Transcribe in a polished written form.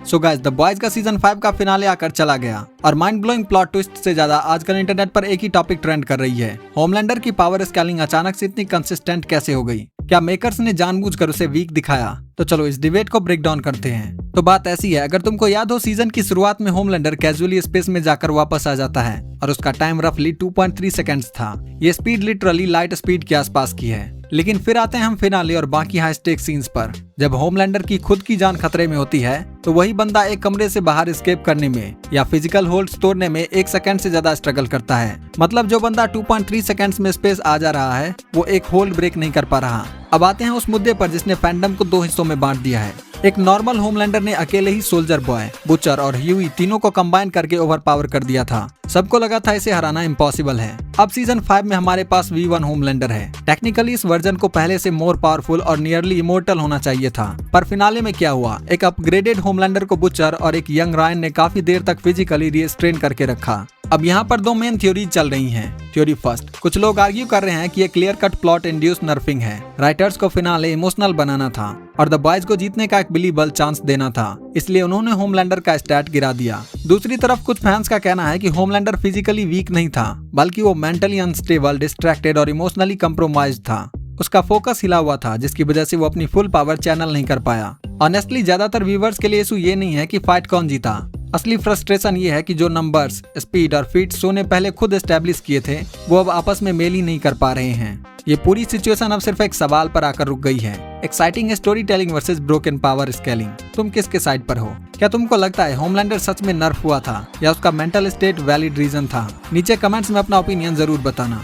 So guys, the boys का season 5 का finale आकर चला गया और माइंड ब्लोइंग प्लॉट ट्विस्ट से ज्यादा आजकल इंटरनेट पर एक ही टॉपिक ट्रेंड कर रही है। होमलैंडर की पावर स्केलिंग अचानक से इतनी कंसिस्टेंट कैसे हो गई? क्या मेकर्स ने जानबूझकर उसे वीक दिखाया? तो चलो इस डिबेट को ब्रेक डाउन करते हैं। तो बात ऐसी है, अगर तुमको याद हो, सीजन की शुरुआत में होमलैंडर कैजुअली स्पेस में जाकर वापस आ जाता है और उसका टाइम रफली 2.3 सेकंड्स था। ये स्पीड लिटरली लाइट स्पीड के आसपास की है। लेकिन फिर आते हैं हम फिनाले और बाकी हाई स्टेक सीन्स पर। जब होमलैंडर की खुद की जान खतरे में होती है तो वही बंदा एक कमरे से बाहर एस्केप करने में या फिजिकल होल्ड्स तोड़ने में 1 सेकंड से ज्यादा स्ट्रगल करता है। मतलब जो बंदा 2.3 सेकंड्स में स्पेस आ जा रहा है वो एक होल्ड ब्रेक नहीं कर पा रहा। अब आते हैं उस मुद्दे पर जिसने फैंडम को 2 हिस्सों में बांट दिया है। एक नॉर्मल होमलैंडर ने अकेले ही सोल्जर बॉय, बुचर और ह्यूई तीनों को कंबाइन करके ओवर पावर कर दिया था। सबको लगा था इसे हराना इम्पॉसिबल है। अब सीजन 5 में हमारे पास V1 होमलैंडर है। टेक्निकली इस वर्जन को पहले से मोर पावरफुल और नियरली इमोर्टल होना चाहिए था, पर फिनाले में क्या हुआ? एक अपग्रेडेड होमलैंडर को बुचर और एक यंग रायन ने काफी देर तक फिजिकली रिस्ट्रेन करके रखा। अब यहाँ पर 2 मेन थ्योरी चल रही हैं। थ्योरी फर्स्ट, कुछ लोग आर्ग्यू कर रहे हैं कि ये क्लियर कट प्लॉट इंड्यूस नर्फिंग है। राइटर्स को फिनाले इमोशनल बनाना था और द बॉयज को जीतने का एक बिलीवेबल चांस देना था, इसलिए उन्होंने होमलैंडर का स्टैट गिरा दिया। दूसरी तरफ कुछ फैंस का कहना है कि होमलैंडर फिजिकली वीक नहीं था, बल्कि वो मेंटली अनस्टेबल, डिस्ट्रैक्टेड और इमोशनली कंप्रोमाइज्ड था। उसका फोकस हिला हुआ था, जिसकी वजह से वो अपनी फुल पावर चैनल नहीं कर पाया। ऑनेस्टली ज्यादातर व्यूवर्स के लिए इशू ये नहीं है कि फाइट कौन जीता। असली फ्रस्ट्रेशन ये है कि जो नंबर्स, स्पीड और फीट शो ने पहले खुद एस्टेब्लिश किए थे वो अब आपस में मेल ही नहीं कर पा रहे हैं। ये पूरी सिचुएशन अब सिर्फ एक सवाल पर आकर रुक गई है। Exciting story telling versus broken power scaling. तुम किसके साइड पर हो? क्या तुमको लगता है होमलैंडर सच में नर्फ हुआ था या उसका मेंटल स्टेट वैलिड रीजन था? नीचे कमेंट्स में अपना ओपिनियन जरूर बताना।